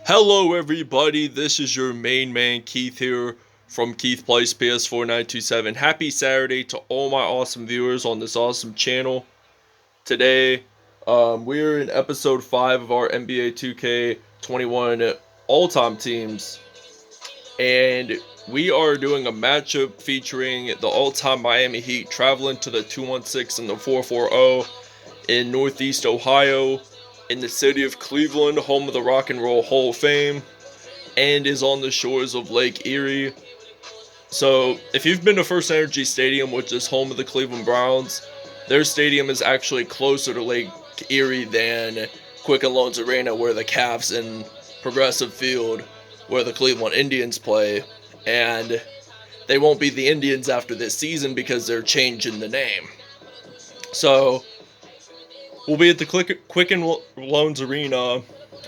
Hello everybody, this is your main man Keith here from Keith Plays PS4 927. Happy Saturday to all my awesome viewers on this awesome channel. Today, we're in episode 5 of our NBA 2K21 all-time teams. And we are doing a matchup featuring the all-time Miami Heat traveling to the 216 and the 440 in Northeast Ohio, in the city of Cleveland, home of the Rock and Roll Hall of Fame, and is on the shores of Lake Erie. So, if you've been to First Energy Stadium, which is home of the Cleveland Browns, their stadium is actually closer to Lake Erie than Quicken Loans Arena, where the Cavs, and Progressive Field, where the Cleveland Indians play. And they won't be the Indians after this season because they're changing the name. So, we'll be at the Quicken Loans Arena.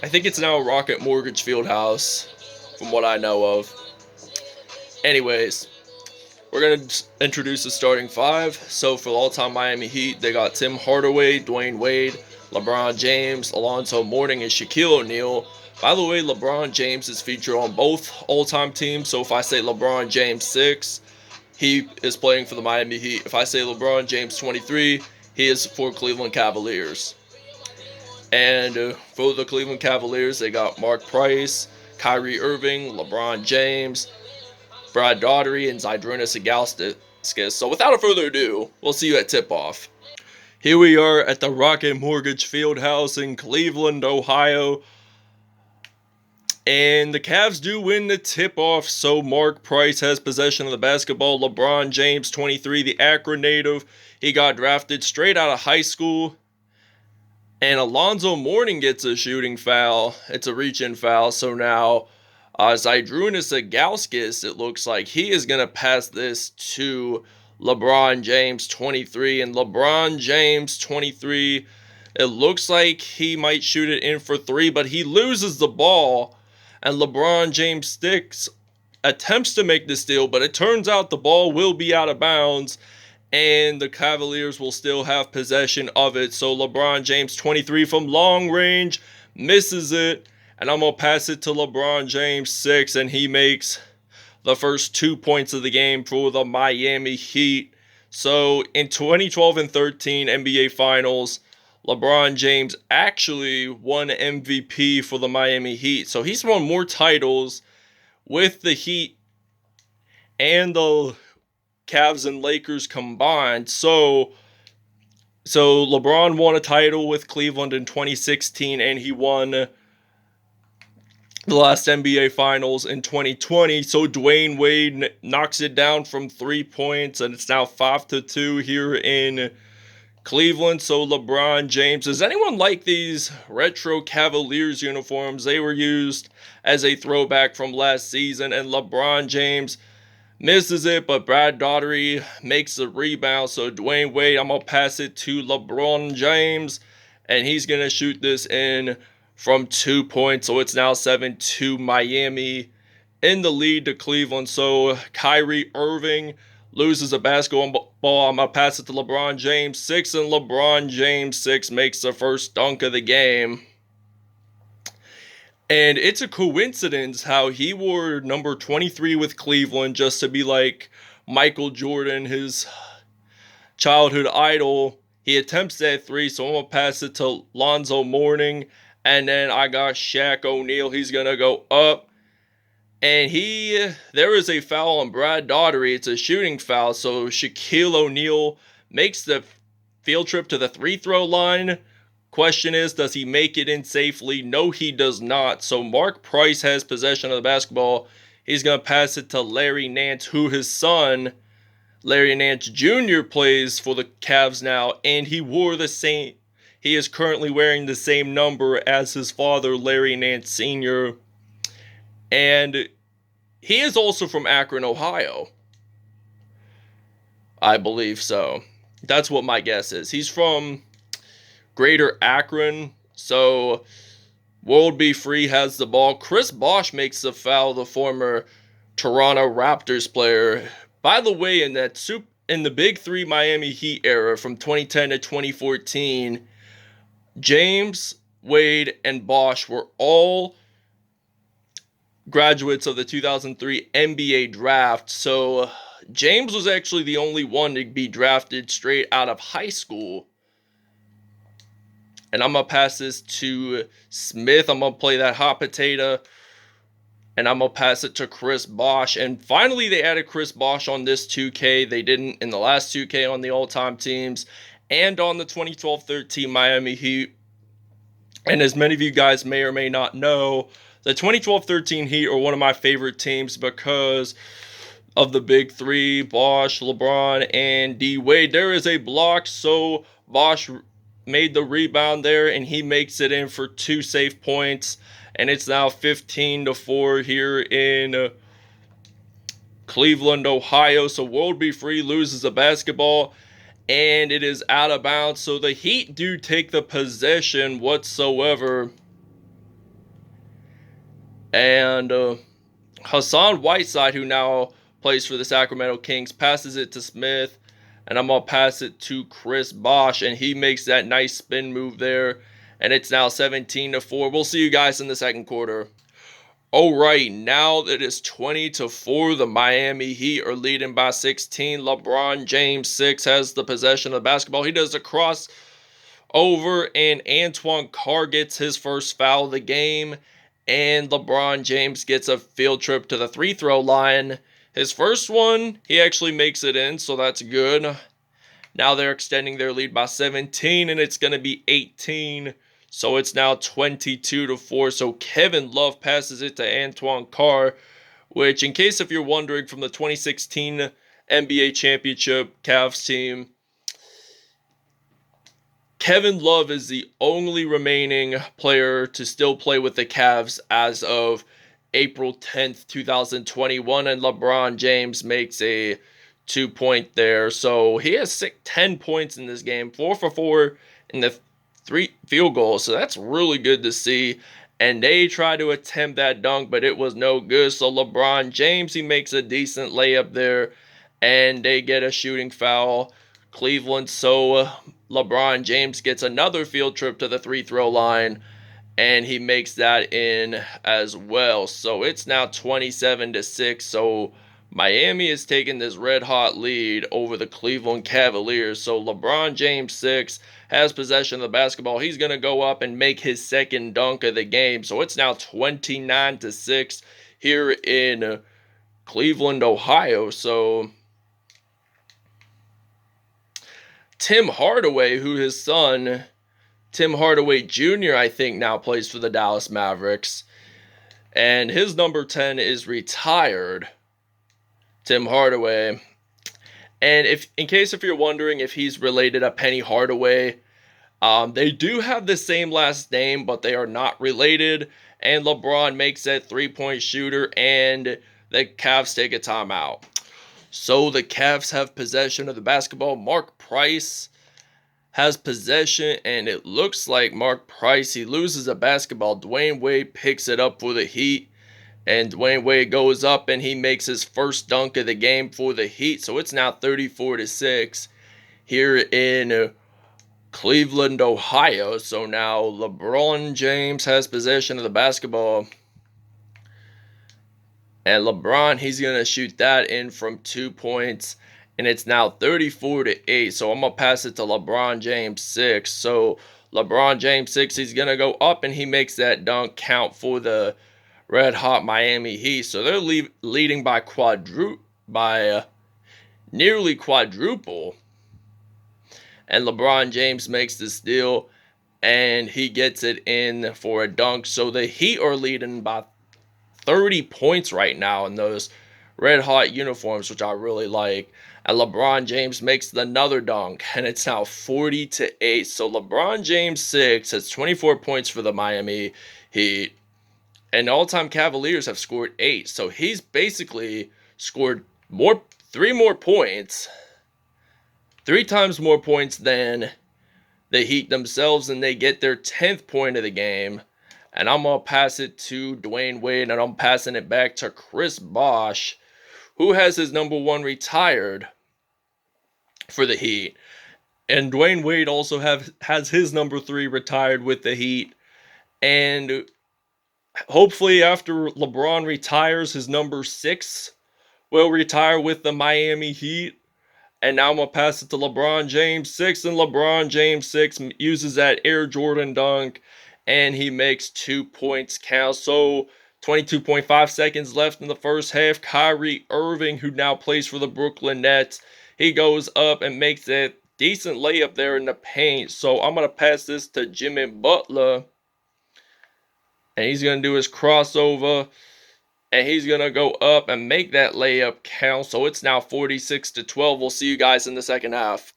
I think it's now Rocket Mortgage Fieldhouse, from what I know of. Anyways, we're going to introduce the starting five. So for the all-time Miami Heat, they got Tim Hardaway, Dwayne Wade, LeBron James, Alonzo Mourning, and Shaquille O'Neal. By the way, LeBron James is featured on both all-time teams. So if I say LeBron James 6, he is playing for the Miami Heat. If I say LeBron James 23, he is for Cleveland Cavaliers. And for the Cleveland Cavaliers, they got Mark Price, Kyrie Irving, LeBron James, Brad Daugherty, and Zydrunas Ilgauskas. So without further ado, we'll see you at tip-off. Here we are at the Rocket Mortgage Fieldhouse in Cleveland, Ohio. And the Cavs do win the tip-off, so Mark Price has possession of the basketball. LeBron James, 23, the Akron native. He got drafted straight out of high school. And Alonzo Mourning gets a shooting foul. It's a reach-in foul, so now Zydrunas Ilgauskas, it looks like he is going to pass this to LeBron James, 23. And LeBron James, 23, it looks like he might shoot it in for 3, but he loses the ball. And LeBron James attempts to make the steal, but it turns out the ball will be out of bounds. And the Cavaliers will still have possession of it. So LeBron James, 23 from long range, misses it. And I'm going to pass it to LeBron James, 6. And he makes the first 2 points of the game for the Miami Heat. So in 2012 and 13 NBA Finals, LeBron James actually won MVP for the Miami Heat. So he's won more titles with the Heat and the Cavs and Lakers combined. So LeBron won a title with Cleveland in 2016, and he won the last NBA Finals in 2020. So Dwayne Wade knocks it down from 3 points, and it's now 5-2 here in Cleveland. So LeBron James, does anyone like these retro Cavaliers uniforms? They were used as a throwback from last season, and LeBron James misses it, but Brad Daugherty makes the rebound. So Dwayne Wade, I'm going to pass it to LeBron James, and he's going to shoot this in from 2 points. So it's now 7-2 Miami in the lead to Cleveland. So Kyrie Irving loses a basketball. I'm going to pass it to LeBron James, 6, and LeBron James, 6, makes the first dunk of the game. And it's a coincidence how he wore number 23 with Cleveland just to be like Michael Jordan, his childhood idol. He attempts that 3, so I'm going to pass it to Alonzo Mourning. And then I got Shaq O'Neal. He's going to go up. And there is a foul on Brad Daugherty. It's a shooting foul. So Shaquille O'Neal makes the field trip to the free-throw line. Question is, does he make it in safely? No, he does not. So Mark Price has possession of the basketball. He's going to pass it to Larry Nance, who his son, Larry Nance Jr., plays for the Cavs now. And he is currently wearing the same number as his father, Larry Nance Sr. And he is also from Akron, Ohio. I believe so. That's what my guess is. He's from Greater Akron. So World Be Free has the ball. Chris Bosh makes the foul, the former Toronto Raptors player. By the way, in the Big Three Miami Heat era from 2010 to 2014, James, Wade, and Bosh were all graduates of the 2003 NBA draft. So James was actually the only one to be drafted straight out of high school. And I'm going to pass this to Smith. I'm going to play that hot potato. And I'm going to pass it to Chris Bosh. And finally, they added Chris Bosh on this 2K. They didn't in the last 2K on the all-time teams and on the 2012-13 Miami Heat. And as many of you guys may or may not know, the 2012-13 Heat are one of my favorite teams because of the big three, Bosh, LeBron, and D. Wade. There is a block, so Bosh made the rebound there, and he makes it in for 2 safe points. And it's now 15-4 here in Cleveland, Ohio. So World Be Free loses a basketball, and it is out of bounds. So the Heat do take the possession whatsoever. And Hassan Whiteside, who now plays for the Sacramento Kings, passes it to Smith. And I'm going to pass it to Chris Bosh, and he makes that nice spin move there. And it's now 17-4. We'll see you guys in the second quarter. Alright, now that it's 20-4, the Miami Heat are leading by 16. LeBron James, 6, has the possession of the basketball. He does a crossover, and Antoine Carr gets his first foul of the game. And LeBron James gets a field trip to the free-throw line. His first one, he actually makes it in, so that's good. Now they're extending their lead by 17, and it's going to be 18. So it's now 22-4. So Kevin Love passes it to Antoine Carr, which, in case if you're wondering, from the 2016 NBA Championship Cavs team, Kevin Love is the only remaining player to still play with the Cavs as of April 10th, 2021, and LeBron James makes a 2-point there. So he has 10 points in this game, 4 for 4 in the 3 field goals, so that's really good to see. And they try to attempt that dunk, but it was no good. So LeBron James, he makes a decent layup there, and they get a shooting foul, Cleveland. So LeBron James gets another field trip to the free-throw line, and he makes that in as well. So it's now 27-6. So Miami is taking this red-hot lead over the Cleveland Cavaliers. So LeBron James, 6, has possession of the basketball. He's going to go up and make his second dunk of the game. So it's now 29-6 here in Cleveland, Ohio. So Tim Hardaway, who his son, Tim Hardaway Jr., I think now plays for the Dallas Mavericks. And his number 10 is retired. Tim Hardaway. And in case you're wondering if he's related to Penny Hardaway, they do have the same last name, but they are not related. And LeBron makes that 3-point shooter, and the Cavs take a timeout. So the Cavs have possession of the basketball. Mark Price has possession, and it looks like Mark Price, he loses a basketball. Dwayne Wade picks it up for the Heat. And Dwayne Wade goes up, and he makes his first dunk of the game for the Heat. So it's now 34-6 here in Cleveland, Ohio. So now LeBron James has possession of the basketball. And LeBron, he's going to shoot that in from 2 points. And it's now 34-8. So I'm going to pass it to LeBron James, 6. So LeBron James, 6, he's going to go up, and he makes that dunk count for the red hot Miami Heat. So they're leading by nearly quadruple. And LeBron James makes the steal, and he gets it in for a dunk. So the Heat are leading by 30 points right now in those red hot uniforms, which I really like. And LeBron James makes another dunk, and it's now 40-8. So LeBron James, 6, has 24 points for the Miami Heat. And the all-time Cavaliers have scored 8. So he's basically scored 3 more points. 3 times more points than the Heat themselves. And they get their 10th point of the game. And I'm going to pass it to Dwayne Wade. And I'm passing it back to Chris Bosh, who has his number 1 retired for the Heat. And Dwayne Wade also has his number 3 retired with the Heat. And Hopefully, after LeBron retires, his number 6 will retire with the Miami Heat. And now I'm going to pass it to LeBron James 6, and LeBron James 6 uses that Air Jordan dunk, and he makes 2 points count. So 22.5 seconds left in the first half. Kyrie Irving, who now plays for the Brooklyn Nets, he goes up and makes a decent layup there in the paint. So I'm going to pass this to Jimmy Butler, and he's going to do his crossover, and he's going to go up and make that layup count. So it's now 46-12. We'll see you guys in the second half.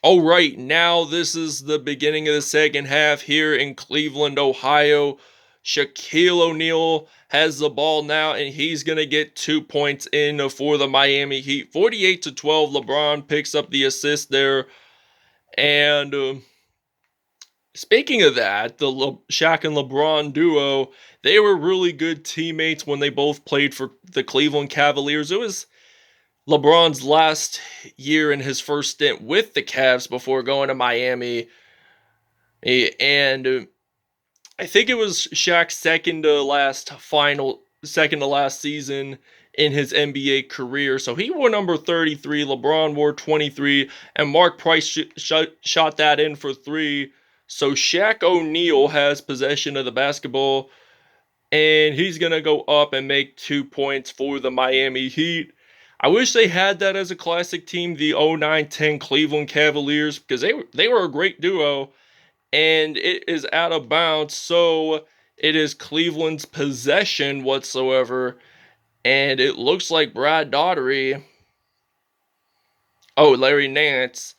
All right, now this is the beginning of the second half here in Cleveland, Ohio. Shaquille O'Neal has the ball now, and he's going to get 2 points in for the Miami Heat. 48-12, LeBron picks up the assist there. And speaking of that, the Shaq and LeBron duo, they were really good teammates when they both played for the Cleveland Cavaliers. It was LeBron's last year in his first stint with the Cavs before going to Miami. And I think it was Shaq's second to last season in his NBA career. So he wore number 33, LeBron wore 23, and Mark Price shot that in for 3. So Shaq O'Neal has possession of the basketball, and he's going to go up and make 2 points for the Miami Heat. I wish they had that as a classic team, the 09-10 Cleveland Cavaliers, because they were a great duo, and it is out of bounds, so it is Cleveland's possession whatsoever, and it looks like Larry Nance,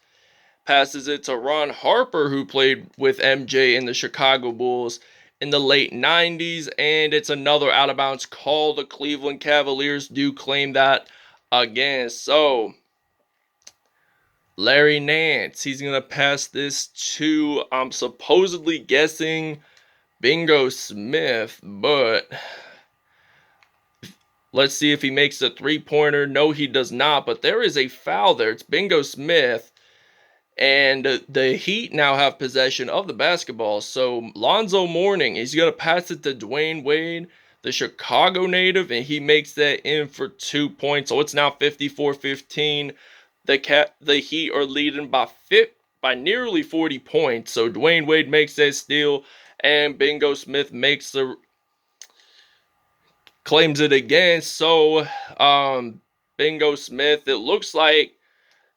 passes it to Ron Harper, who played with MJ in the Chicago Bulls in the late 90s, and it's another out-of-bounds call. The Cleveland Cavaliers do claim that again. So Larry Nance, he's going to pass this to, I'm supposedly guessing, Bingo Smith, but let's see if he makes a three-pointer. No, he does not, but there is a foul there. It's Bingo Smith, and the Heat now have possession of the basketball. So Lonzo Mourning, he's going to pass it to Dwayne Wade, the Chicago native, and he makes that in for 2 points. So it's now 54-15. The Heat are leading by nearly 40 points. So Dwayne Wade makes that steal, and Bingo Smith claims it again. So Bingo Smith, it looks like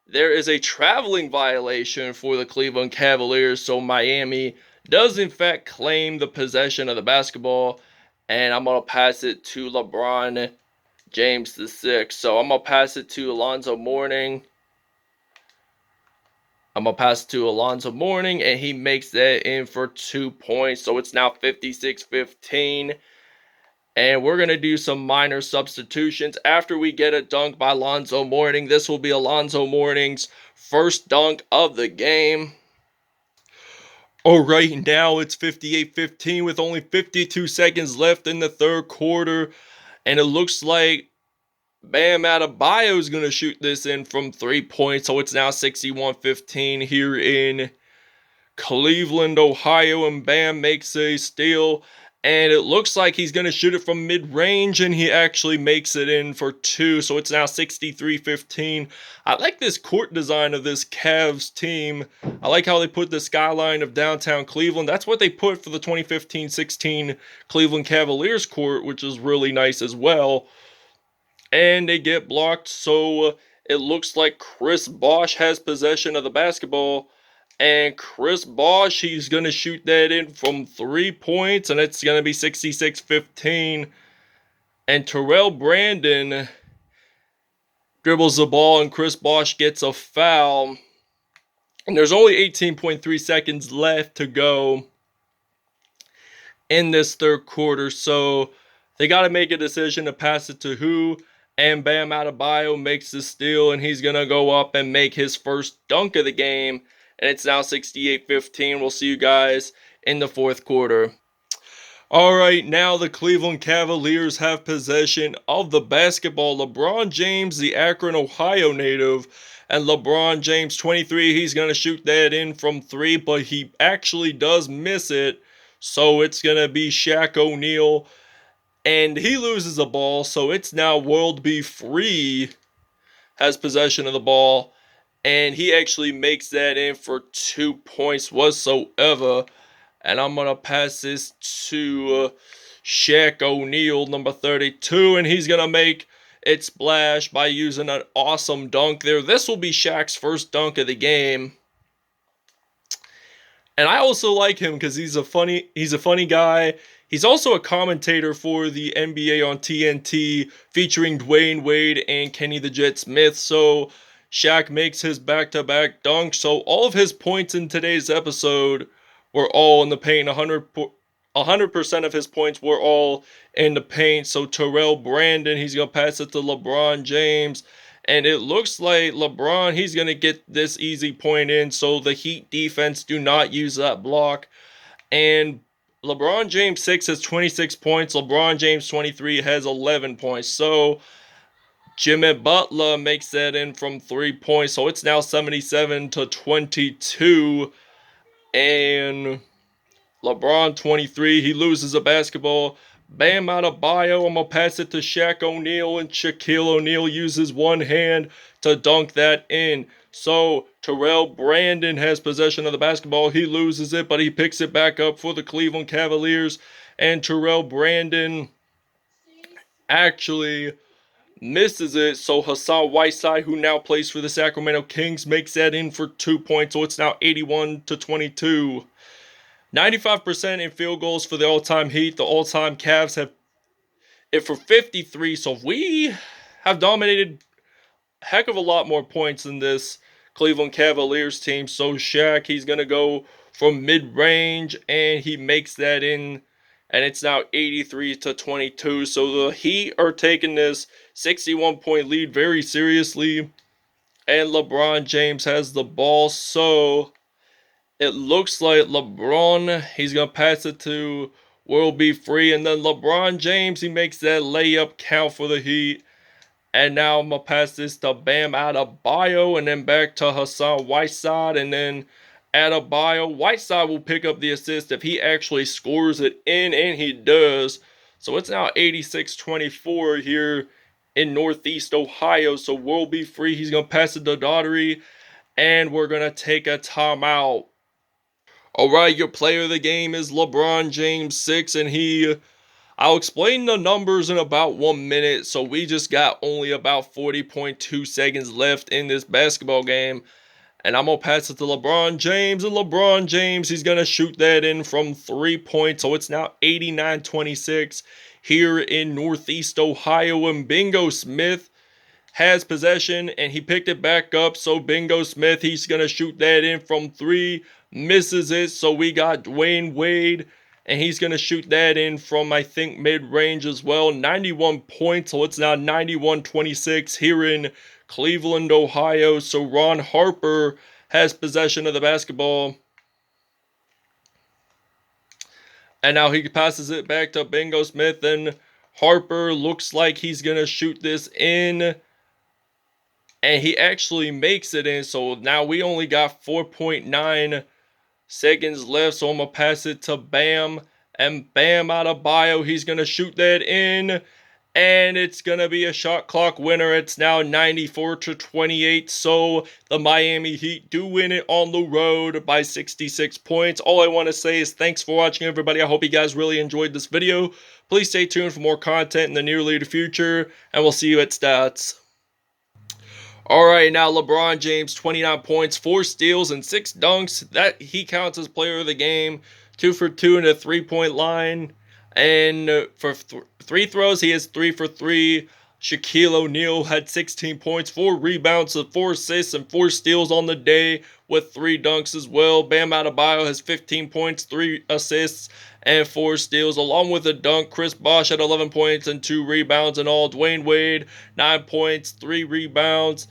there is a traveling violation for the Cleveland Cavaliers. So Miami does in fact claim the possession of the basketball, and I'm going to pass it to LeBron James the 6th. So I'm going to pass it to Alonzo Mourning. And he makes that in for 2 points. So it's now 56-15. And we're going to do some minor substitutions after we get a dunk by Alonzo Mourning. This will be Alonzo Mourning's first dunk of the game. Alright, now it's 58-15 with only 52 seconds left in the third quarter. And it looks like Bam Adebayo is going to shoot this in from 3 points. So it's now 61-15 here in Cleveland, Ohio. And Bam makes a steal. And it looks like he's going to shoot it from mid-range, and he actually makes it in for 2. So it's now 63-15. I like this court design of this Cavs team. I like how they put the skyline of downtown Cleveland. That's what they put for the 2015-16 Cleveland Cavaliers court, which is really nice as well. And they get blocked, so it looks like Chris Bosh has possession of the basketball. And Chris Bosh, he's going to shoot that in from 3 points, and it's going to be 66-15. And Terrell Brandon dribbles the ball, and Chris Bosh gets a foul. And there's only 18.3 seconds left to go in this third quarter, so they got to make a decision to pass it to who. And Bam Adebayo makes the steal, and he's going to go up and make his first dunk of the game. And it's now 68-15. We'll see you guys in the fourth quarter. Alright, now the Cleveland Cavaliers have possession of the basketball. LeBron James, the Akron, Ohio native, and LeBron James, 23, he's going to shoot that in from 3, but he actually does miss it. So it's going to be Shaq O'Neal. And he loses the ball. So it's now World B. Free has possession of the ball. And he actually makes that in for 2 points whatsoever. And I'm going to pass this to Shaq O'Neal, number 32. And he's going to make it splash by using an awesome dunk there. This will be Shaq's first dunk of the game. And I also like him because he's a funny guy. He's also a commentator for the NBA on TNT, featuring Dwayne Wade and Kenny the Jet Smith. So Shaq makes his back-to-back dunk. So all of his points in today's episode were all in the paint. 100% of his points were all in the paint. So Terrell Brandon, he's going to pass it to LeBron James. And it looks like LeBron, he's going to get this easy point in. So the Heat defense do not use that block. And LeBron James 6 has 26 points. LeBron James 23 has 11 points. So Jimmy Butler makes that in from 3 points. So it's now 77-22. And LeBron 23, he loses a basketball. Bam Adebayo, I'm going to pass it to Shaq O'Neal, and Shaquille O'Neal uses one hand to dunk that in. So Terrell Brandon has possession of the basketball. He loses it, but he picks it back up for the Cleveland Cavaliers. And Terrell Brandon actually misses it. So Hassan Whiteside, who now plays for the Sacramento Kings, makes that in for 2 points. So it's now 81-22. 95% in field goals for the all-time Heat. The all-time Cavs have it for 53. So we have dominated a heck of a lot more points than this Cleveland Cavaliers team. So Shaq, he's going to go from mid-range, and he makes that in. And it's now 83-22. So the Heat are taking this 61-point lead very seriously. And LeBron James has the ball. So it looks like LeBron, he's going to pass it to World B. Free. And then LeBron James, he makes that layup count for the Heat. And now I'm going to pass this to Bam Adebayo. And then back to Hassan Whiteside. And then Adebayo. Whiteside will pick up the assist if he actually scores it in. And he does. So it's now 86-24 here in Northeast Ohio. So World B. Free, he's going to pass it to Daughtery. And we're going to take a timeout. Alright, your player of the game is LeBron James 6, and I'll explain the numbers in about 1 minute. So we just got only about 40.2 seconds left in this basketball game. And I'm going to pass it to LeBron James, and LeBron James, he's going to shoot that in from 3 points. So it's now 89-26 here in Northeast Ohio, and Bingo Smith has possession, and he picked it back up. So Bingo Smith, he's going to shoot that in from 3, misses it. So we got Dwayne Wade, and he's going to shoot that in from, I think, mid-range as well. 91 points, so it's now 91-26 here in Cleveland, Ohio. So Ron Harper has possession of the basketball. And now he passes it back to Bingo Smith, and Harper looks like he's going to shoot this in. And he actually makes it in. So now we only got 4.9 seconds left. So I'm going to pass it to Bam. And Bam Adebayo, he's going to shoot that in. And it's going to be a shot clock winner. It's now 94-28. So the Miami Heat do win it on the road by 66 points. All I want to say is thanks for watching, everybody. I hope you guys really enjoyed this video. Please stay tuned for more content in the near future. And we'll see you at stats. Alright, now LeBron James, 29 points, 4 steals, and 6 dunks. That he counts as player of the game. 2 for 2 in the three-point line. And for free throws, he has 3 for 3. Shaquille O'Neal had 16 points, 4 rebounds, 4 assists, and 4 steals on the day with 3 dunks as well. Bam Adebayo has 15 points, 3 assists, and 4 steals, along with a dunk. Chris Bosh had 11 points and 2 rebounds in all. Dwayne Wade, 9 points, 3 rebounds,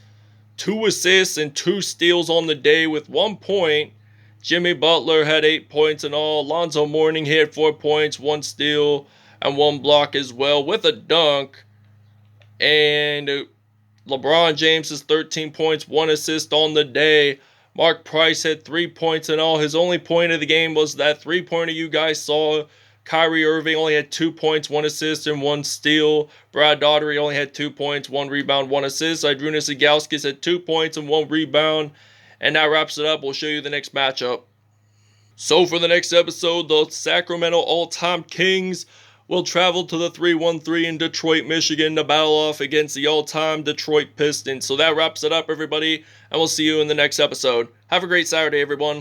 2 assists, and 2 steals on the day with 1 point. Jimmy Butler had 8 points in all. Lonzo Mourning had 4 points, 1 steal, and 1 block as well with a dunk. And LeBron James has 13 points, 1 assist on the day Mark Price had 3 points in all. His only point of the game was that three-pointer you guys saw. Kyrie Irving only had 2 points, 1 assist, and 1 steal. Brad Daugherty only had 2 points, 1 rebound, 1 assist. Zydrunas Ilgauskas had 2 points and 1 rebound. And that wraps it up. We'll show you the next matchup. So for the next episode, the Sacramento All-Time Kings will travel to the 3-1-3 in Detroit, Michigan to battle off against the all-time Detroit Pistons. So that wraps it up, everybody, and we'll see you in the next episode. Have a great Saturday, everyone.